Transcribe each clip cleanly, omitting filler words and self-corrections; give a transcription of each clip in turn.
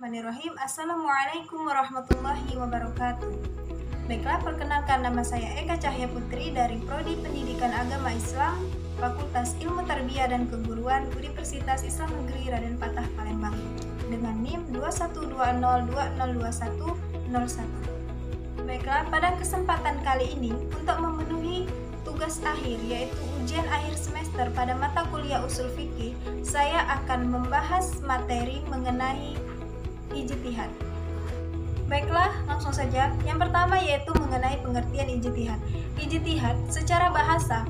Bismillahirrahmanirrahim. Assalamualaikum warahmatullahi wabarakatuh. Baiklah, perkenalkan, nama saya Eka Cahya Putri dari Prodi Pendidikan Agama Islam, Fakultas Ilmu Tarbiyah dan Keguruan, Universitas Islam Negeri Raden Patah Palembang, dengan NIM 2120202101. Baiklah, pada kesempatan kali ini untuk memenuhi tugas akhir yaitu ujian akhir semester pada mata kuliah usul fikih, saya akan membahas materi mengenai ijtihad. Baiklah, langsung saja. Yang pertama yaitu mengenai pengertian ijtihad. Ijtihad secara bahasa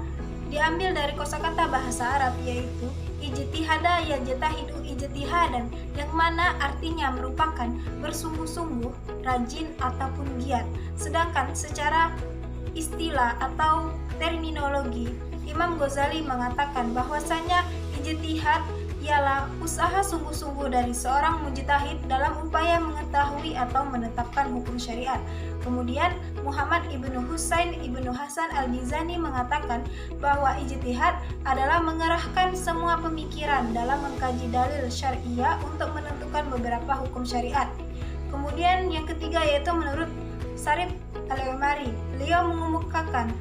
diambil dari kosakata bahasa Arab yaitu ijtihada yajtahidu ijtihadan, yang mana artinya merupakan bersungguh-sungguh, rajin ataupun giat. Sedangkan secara istilah atau terminologi, Imam Ghazali mengatakan bahwasanya ijtihad ialah usaha sungguh-sungguh dari seorang mujtahid dalam upaya mengetahui atau menetapkan hukum syariat. Kemudian Muhammad ibnu Husain ibnu Hasan al-Mizani mengatakan bahwa ijtihad adalah mengerahkan semua pemikiran dalam mengkaji dalil syariah untuk menentukan beberapa hukum syariat. Kemudian yang ketiga yaitu menurut Sarif al-Umari, beliau mengemukakan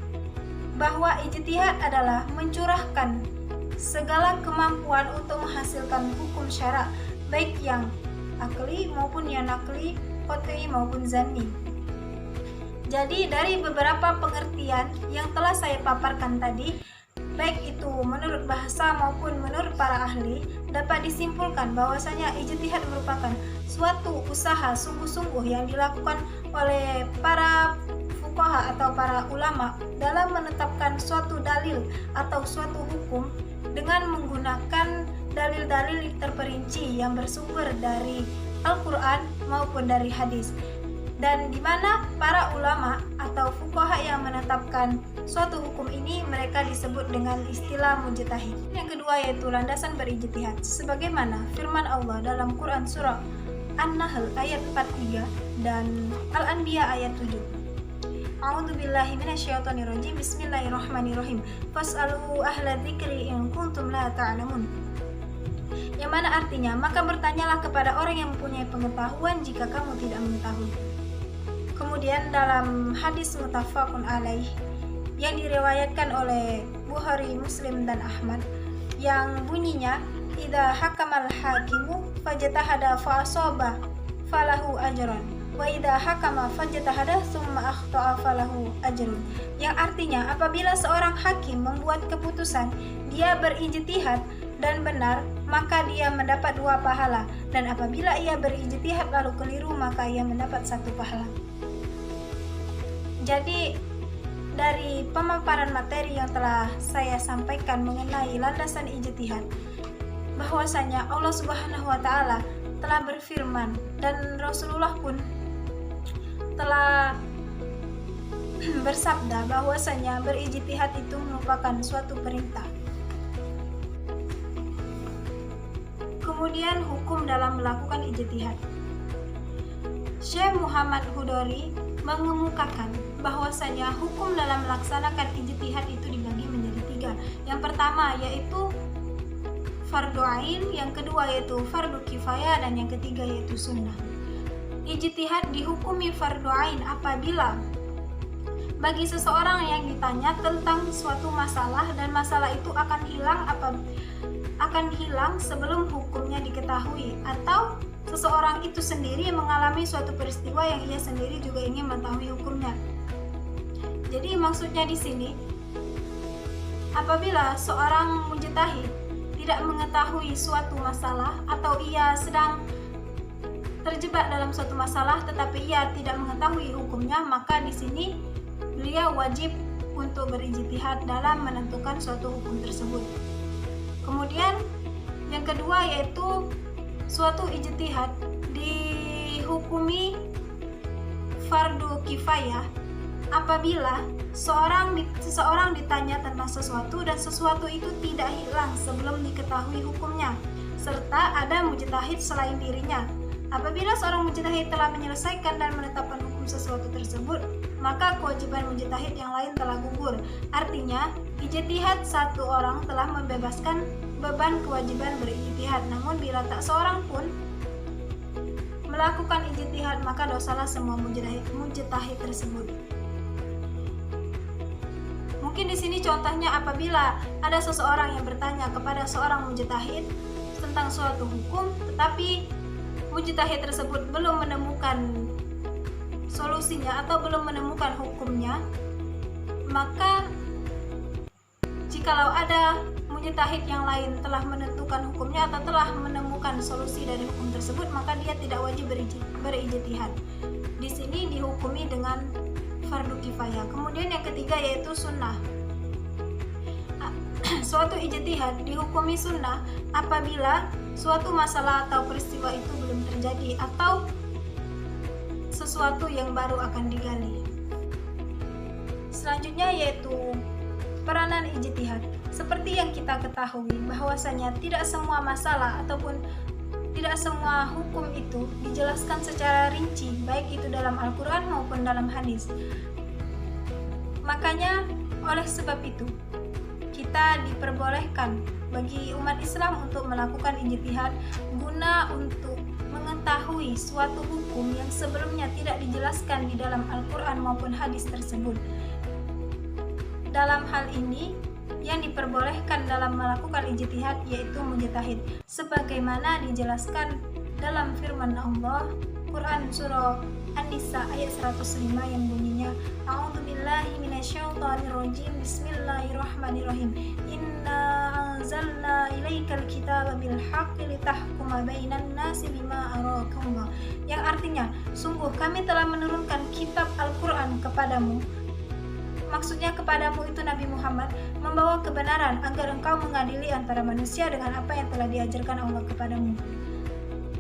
bahwa ijtihad adalah mencurahkan segala kemampuan untuk menghasilkan hukum syara, baik yang akli maupun yang nakli, qat'i maupun zanni. Jadi dari beberapa pengertian yang telah saya paparkan tadi, baik itu menurut bahasa maupun menurut para ahli, dapat disimpulkan bahwasanya ijtihad merupakan suatu usaha sungguh-sungguh yang dilakukan oleh para fuqaha atau para ulama dalam menetapkan suatu dalil atau suatu hukum dengan menggunakan dalil-dalil terperinci yang bersumber dari Al-Quran maupun dari hadis, dan di mana para ulama atau fuqaha yang menetapkan suatu hukum ini mereka disebut dengan istilah mujtahid. Yang kedua yaitu landasan berijtihad, sebagaimana firman Allah dalam Quran surah An-Nahl ayat 43 dan Al-Anbiya ayat 7. A'udzubillahi minasyaitonirrajim. Bismillahirrahmanirrahim. Fas'alu ahla dzikri in kuntum la ta'lamun. Yang mana artinya, maka bertanyalah kepada orang yang mempunyai pengetahuan jika kamu tidak mengetahui. Kemudian dalam hadis muttafaqun alaih yang diriwayatkan oleh Bukhari, Muslim dan Ahmad, yang bunyinya idza hakamal hakimu fajtahada fa asaba falahu ajran wa idza hakama fajtahada tsumma akhta'a falahu ajrun, yang artinya apabila seorang hakim membuat keputusan, dia berijtihad dan benar, maka dia mendapat 2 pahala, dan apabila ia berijtihad lalu keliru, maka ia mendapat 1 pahala. Jadi dari pemaparan materi yang telah saya sampaikan mengenai landasan ijtihad, bahwasanya Allah Subhanahu wa taala telah berfirman dan Rasulullah pun telah bersabda bahwasanya berijtihad itu merupakan suatu perintah. Kemudian hukum dalam melakukan ijtihad. Syekh Muhammad Hudori mengemukakan bahwasanya hukum dalam melaksanakan ijtihad itu dibagi menjadi 3. Yang pertama yaitu fardu ain, yang kedua yaitu fardu kifayah, dan yang ketiga yaitu sunnah. Ijtihad dihukumi fardu ain apabila bagi seseorang yang ditanya tentang suatu masalah dan masalah itu akan hilang sebelum hukumnya diketahui, atau seseorang itu sendiri mengalami suatu peristiwa yang ia sendiri juga ingin mengetahui hukumnya. Jadi maksudnya di sini, apabila seorang mujtahid tidak mengetahui suatu masalah atau ia sedang terjebak dalam suatu masalah tetapi ia tidak mengetahui hukumnya, maka di sini beliau wajib untuk berijtihad dalam menentukan suatu hukum tersebut. Kemudian yang kedua yaitu suatu ijtihad dihukumi fardu kifayah apabila seseorang ditanya tentang sesuatu dan sesuatu itu tidak hilang sebelum diketahui hukumnya, serta ada mujtahid selain dirinya. Apabila seorang mujtahid telah menyelesaikan dan menetapkan hukum sesuatu tersebut, maka kewajiban mujtahid yang lain telah gugur. Artinya, ijtihad satu orang telah membebaskan beban kewajiban berijtihad. Namun bila tak seorang pun melakukan ijtihad, maka dosalah semua mujtahid tersebut. Mungkin di sini contohnya apabila ada seseorang yang bertanya kepada seorang mujtahid tentang suatu hukum, tetapi mujtahid tersebut belum menemukan solusinya atau belum menemukan hukumnya, maka jikalau ada mujtahid yang lain telah menentukan hukumnya atau telah menemukan solusi dari hukum tersebut, maka dia tidak wajib berijtihad. Di sini dihukumi dengan fardu kifayah. Kemudian yang ketiga yaitu sunnah. Suatu ijtihad dihukumi sunnah apabila suatu masalah atau peristiwa itu belum terjadi atau sesuatu yang baru akan digali. Selanjutnya yaitu peranan ijtihad. Seperti yang kita ketahui bahwasanya tidak semua masalah ataupun tidak semua hukum itu dijelaskan secara rinci, baik itu dalam Al-Quran maupun dalam hadis. Makanya oleh sebab itu kita diperbolehkan bagi umat Islam untuk melakukan ijtihad guna untuk mengetahui suatu hukum yang sebelumnya tidak dijelaskan di dalam Al-Quran maupun hadis tersebut. Dalam hal ini yang diperbolehkan dalam melakukan ijtihad yaitu mujtahid, sebagaimana dijelaskan dalam firman Allah Quran surah An-Nisa ayat 105 yang bunyinya A'udzubillahi minasyaitonirrajim Bismillahirrahmanirrahim Inna anzalna ilaikal kitaba bil haqqi litahkuma bainan nasi bima arakallah, yang artinya sungguh kami telah menurunkan kitab Al-Quran kepadamu, maksudnya kepadamu itu Nabi Muhammad, membawa kebenaran agar engkau mengadili antara manusia dengan apa yang telah diajarkan Allah kepadamu.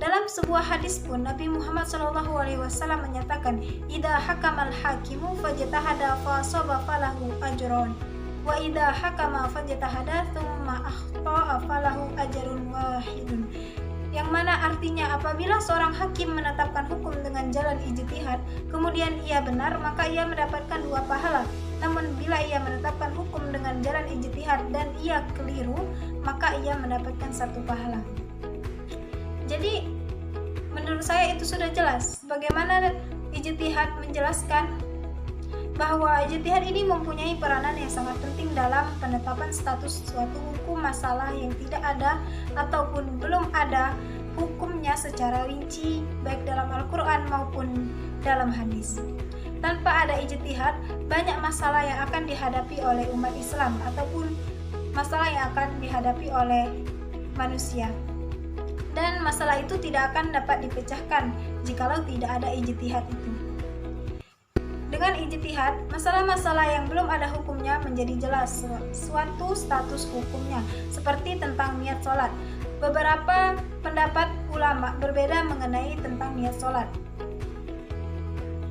Dalam sebuah hadis pun Nabi Muhammad SAW menyatakan, "Idza hakamal hakimu fajtahada fa asaba falahu ajrun, wa idza hakama fajtahada tsumma akhta'a falahu ajrun wahidun." Yang mana artinya apabila seorang hakim menetapkan hukum dengan jalan ijtihad, kemudian ia benar, maka ia mendapatkan 2 pahala. Namun bila ia menetapkan hukum dengan jalan ijtihad dan ia keliru, maka ia mendapatkan 1 pahala. Jadi menurut saya itu sudah jelas bagaimana ijtihad menjelaskan bahwa ijtihad ini mempunyai peranan yang sangat penting dalam penetapan status suatu hukum masalah yang tidak ada ataupun belum ada hukumnya secara rinci baik dalam Al-Quran maupun dalam hadis. Tanpa ada ijtihad, banyak masalah yang akan dihadapi oleh umat Islam ataupun masalah yang akan dihadapi oleh manusia. Dan masalah itu tidak akan dapat dipecahkan jikalau tidak ada ijtihad itu. Dengan ijtihad, masalah-masalah yang belum ada hukumnya menjadi jelas suatu status hukumnya, seperti tentang niat sholat. Beberapa pendapat ulama berbeda mengenai tentang niat sholat.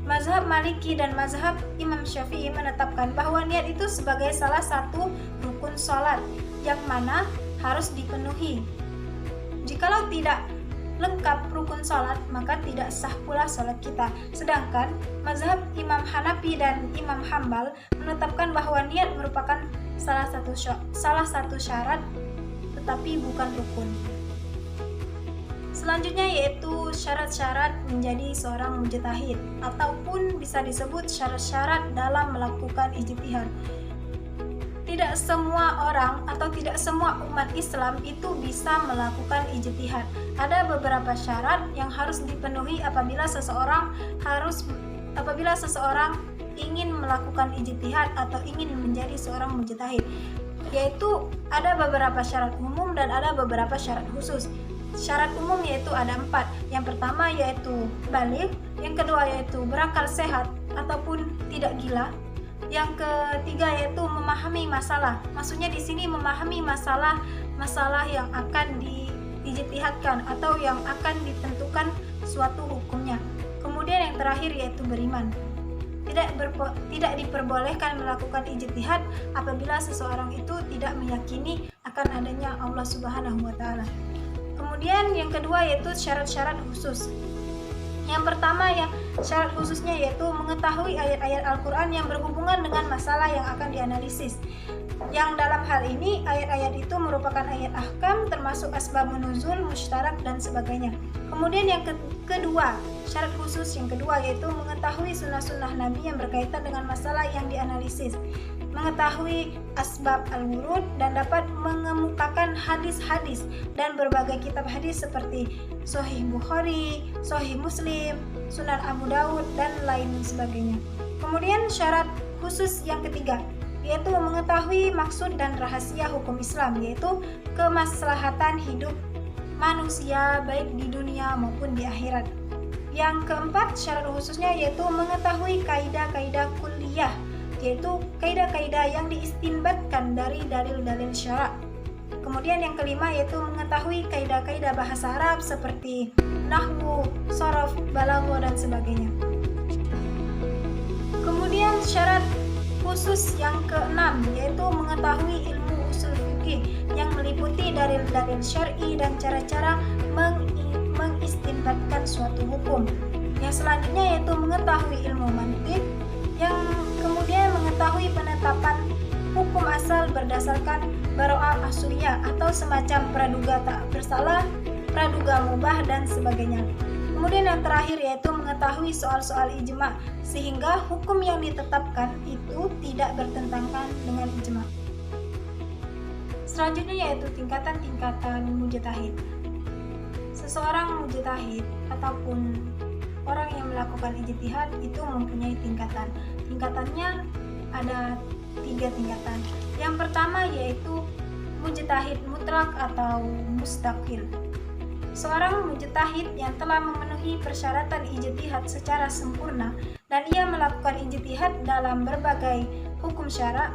Mazhab Maliki dan mazhab Imam Syafi'i menetapkan bahwa niat itu sebagai salah satu rukun sholat yang mana harus dipenuhi. Jikalau tidak lengkap rukun sholat, maka tidak sah pula sholat kita. Sedangkan mazhab Imam Hanafi dan Imam Hambal menetapkan bahwa niat merupakan salah satu syarat tetapi bukan rukun. Selanjutnya yaitu syarat-syarat menjadi seorang mujtahid ataupun bisa disebut syarat-syarat dalam melakukan ijtihad. Tidak semua orang atau tidak semua umat Islam itu bisa melakukan ijtihad. Ada beberapa syarat yang harus dipenuhi apabila seseorang ingin melakukan ijtihad atau ingin menjadi seorang mujtahid. Yaitu ada beberapa syarat umum dan ada beberapa syarat khusus. Syarat umum yaitu ada 4. Yang pertama yaitu baligh, yang kedua yaitu berakal sehat ataupun tidak gila. Yang ketiga yaitu memahami masalah. Maksudnya di sini memahami masalah yang akan diijtihadkan atau yang akan ditentukan suatu hukumnya. Kemudian yang terakhir yaitu beriman. Tidak diperbolehkan melakukan ijtihad apabila seseorang itu tidak meyakini akan adanya Allah Subhanahu wa taala. Kemudian yang kedua yaitu syarat-syarat khusus. Yang pertama syarat khususnya yaitu mengetahui ayat-ayat Al-Quran yang berhubungan dengan masalah yang akan dianalisis. Yang dalam hal ini ayat-ayat itu merupakan ayat ahkam termasuk asbabun nuzul, mustarak dan sebagainya. Kemudian yang kedua, syarat khusus yang kedua yaitu mengetahui sunnah-sunnah Nabi yang berkaitan dengan masalah yang dianalisis, mengetahui asbab al-wurud, dan dapat mengemukakan hadis-hadis dan berbagai kitab hadis seperti Sahih Bukhari, Sahih Muslim, Sunan Abu Daud, dan lain sebagainya. Kemudian syarat khusus yang ketiga yaitu mengetahui maksud dan rahasia hukum Islam, yaitu kemaslahatan hidup manusia baik di dunia maupun di akhirat. Yang keempat, syarat khususnya yaitu mengetahui kaidah-kaidah kulliyah, yaitu kaidah-kaidah yang diistinbatkan dari dalil-dalil syara'. Kemudian yang kelima yaitu mengetahui kaidah-kaidah bahasa Arab seperti nahwu, sharaf, balaghah, dan sebagainya. Kemudian syarat khusus yang keenam yaitu mengetahui ilmu usul fikih yang meliputi dalil-dalil syar'i dan cara-cara mengistinbatkan suatu hukum. Yang selanjutnya yaitu mengetahui ilmu mantiq, yang kemudian mengetahui penetapan hukum asal berdasarkan baro'ah asliyah atau semacam praduga tak bersalah, praduga mubah, dan sebagainya. Kemudian yang terakhir yaitu mengetahui soal-soal ijma, sehingga hukum yang ditetapkan itu tidak bertentangan dengan ijma. Selanjutnya yaitu tingkatan-tingkatan mujtahid. Seseorang mujtahid ataupun orang yang melakukan ijtihad itu mempunyai tingkatan. Tingkatannya ada 3 tingkatan. Yang pertama yaitu mujtahid mutlak atau mustaqil. Seorang mujtahid yang telah memenuhi persyaratan ijtihad secara sempurna dan ia melakukan ijtihad dalam berbagai hukum syara'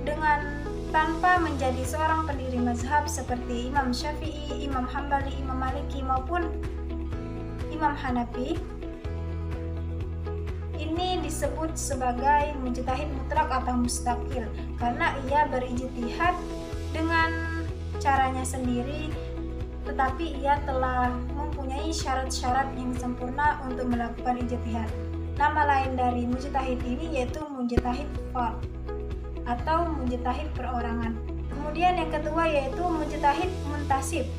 dengan tanpa menjadi seorang pendiri mazhab seperti Imam Syafi'i, Imam Hambali, Imam Maliki maupun Imam Hanafi. Ini disebut sebagai mujtahid mutlak atau mustaqil karena ia berijtihad dengan caranya sendiri, tetapi ia telah mempunyai syarat-syarat yang sempurna untuk melakukan ijtihad. Nama lain dari mujtahid ini yaitu mujtahid fard atau mujtahid perorangan. Kemudian yang kedua yaitu mujtahid muntasib,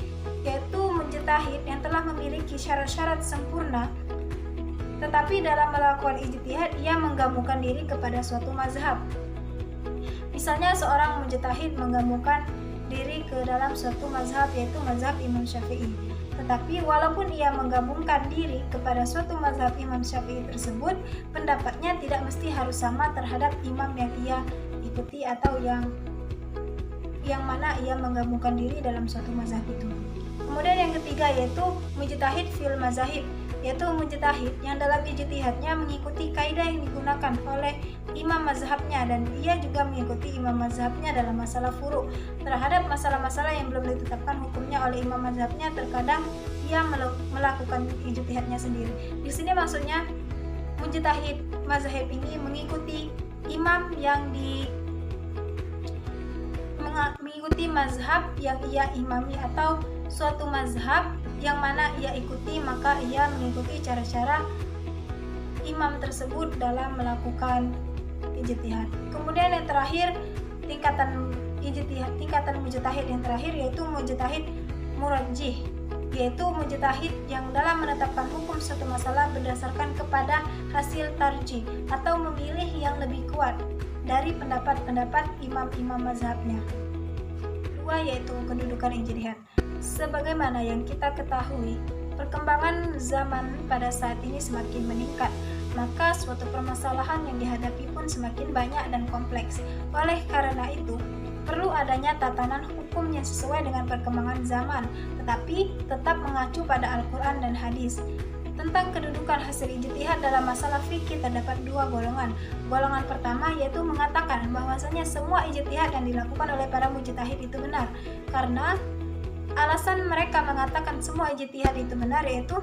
yaitu mujtahid yang telah memiliki syarat-syarat sempurna, tetapi dalam melakukan ijtihad ia menggabungkan diri kepada suatu mazhab. Misalnya seorang mujtahid menggabungkan diri ke dalam suatu mazhab yaitu mazhab Imam Syafi'i. Tetapi walaupun ia menggabungkan diri kepada suatu mazhab Imam Syafi'i tersebut, pendapatnya tidak mesti harus sama terhadap imam yang ia ikuti atau yang mana ia menggabungkan diri dalam suatu mazhab itu. Kemudian yang ketiga yaitu mujtahid fil mazahib, yaitu mujtahid yang dalam ijtihadnya mengikuti kaidah yang digunakan oleh imam mazhabnya dan ia juga mengikuti imam mazhabnya dalam masalah furu'. Terhadap masalah-masalah yang belum ditetapkan hukumnya oleh imam mazhabnya, terkadang ia melakukan ijtihadnya sendiri. Di sini maksudnya mujtahid mazhab ini mengikuti imam yang mengikuti mazhab yang ia imami atau suatu mazhab yang mana ia ikuti, maka ia mengikuti cara-cara imam tersebut dalam melakukan ijtihad. Kemudian yang terakhir, tingkatan mujtahid yang terakhir yaitu mujtahid murajjih, yaitu mujtahid yang dalam menetapkan hukum suatu masalah berdasarkan kepada hasil tarjih atau memilih yang lebih kuat dari pendapat-pendapat imam-imam mazhabnya. Kedua yaitu kedudukan ijtihad. Sebagaimana yang kita ketahui, perkembangan zaman pada saat ini semakin meningkat, maka suatu permasalahan yang dihadapi pun semakin banyak dan kompleks. Oleh karena itu, perlu adanya tatanan hukum yang sesuai dengan perkembangan zaman, tetapi tetap mengacu pada Al-Quran dan hadis. Tentang kedudukan hasil ijtihad dalam masalah fikih terdapat 2 golongan. Golongan pertama yaitu mengatakan bahwasanya semua ijtihad yang dilakukan oleh para mujtahid itu benar. Karena alasan mereka mengatakan semua ijtihad itu benar yaitu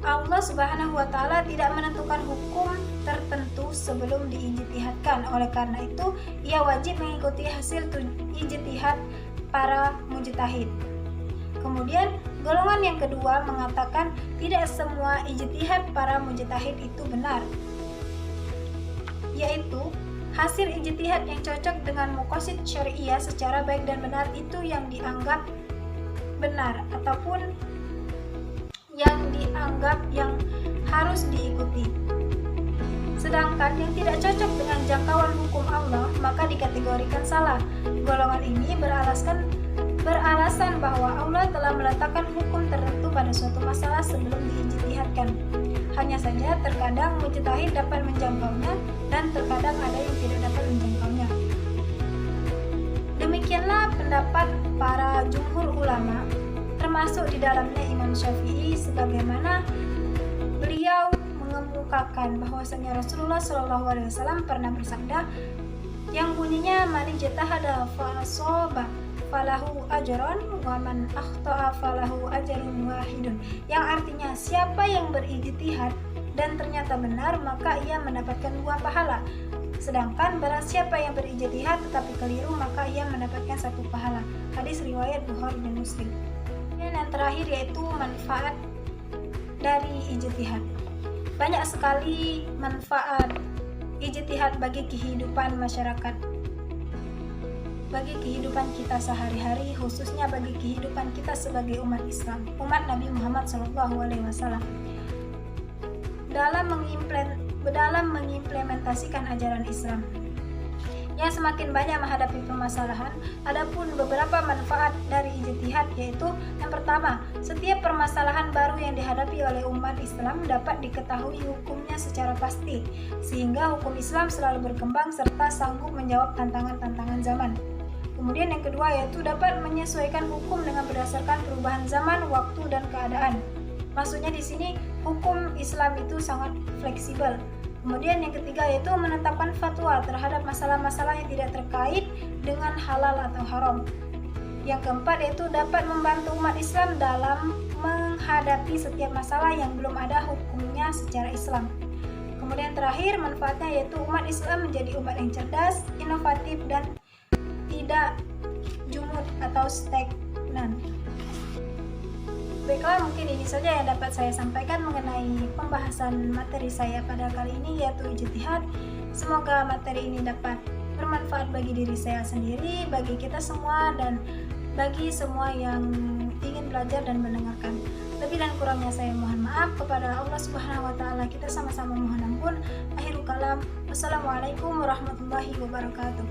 Allah Subhanahu wa taala tidak menentukan hukum tertentu sebelum diijtihadkan. Oleh karena itu, ia wajib mengikuti hasil ijtihad para mujtahid. Kemudian, golongan yang kedua mengatakan tidak semua ijtihad para mujtahid itu benar, yaitu hasil ijtihad yang cocok dengan maqasid syariah secara baik dan benar itu yang dianggap benar ataupun yang dianggap yang harus diikuti. Sedangkan yang tidak cocok dengan jangkauan hukum Allah maka dikategorikan salah. Golongan ini beralasan bahwa Allah telah meletakkan hukum tertentu pada suatu masalah sebelum diijtihadkan. Hanya saja terkadang mujtahid dapat menjangkaunya dan terkadang ada yang tidak dapat menjangkaunya. Demikianlah pendapat para jumhur ulama, termasuk di dalamnya Imam Syafi'i, sebagaimana beliau mengemukakan bahwasanya Rasulullah SAW pernah bersabda yang bunyinya man ijtahada fa asaba falahu ajrun wa man akhta'a falahu ajrun wahidun, yang artinya siapa yang berijtihad dan ternyata benar maka ia mendapatkan 2 pahala, sedangkan barang siapa yang berijtihad tetapi keliru maka ia mendapatkan 1 pahala. Hadis riwayat Bukhari dan Muslim. Dan yang terakhir yaitu manfaat dari ijtihad. Banyak sekali manfaat ijtihad bagi kehidupan masyarakat, bagi kehidupan kita sehari-hari, khususnya bagi kehidupan kita sebagai umat Islam, umat Nabi Muhammad SAW, dalam mengimplementasikan ajaran Islam yang semakin banyak menghadapi permasalahan. Adapun beberapa manfaat dari ijtihad yaitu yang pertama, setiap permasalahan baru yang dihadapi oleh umat Islam dapat diketahui hukumnya secara pasti, sehingga hukum Islam selalu berkembang serta sanggup menjawab tantangan-tantangan zaman. Kemudian yang kedua yaitu dapat menyesuaikan hukum dengan berdasarkan perubahan zaman, waktu, dan keadaan. Maksudnya di sini hukum Islam itu sangat fleksibel. Kemudian yang ketiga yaitu menetapkan fatwa terhadap masalah-masalah yang tidak terkait dengan halal atau haram. Yang keempat yaitu dapat membantu umat Islam dalam menghadapi setiap masalah yang belum ada hukumnya secara Islam. Kemudian terakhir manfaatnya yaitu umat Islam menjadi umat yang cerdas, inovatif, dan tidak jumud atau stagnan. Baiklah, mungkin ini saja yang dapat saya sampaikan mengenai pembahasan materi saya pada kali ini, yaitu ijtihad. Semoga materi ini dapat bermanfaat bagi diri saya sendiri, bagi kita semua, dan bagi semua yang ingin belajar dan mendengarkan. Lebih dan kurangnya saya mohon maaf. Kepada Allah Subhanahu wa Ta'ala kita sama-sama mohon ampun. Akhirul kalam, wassalamualaikum warahmatullahi wabarakatuh.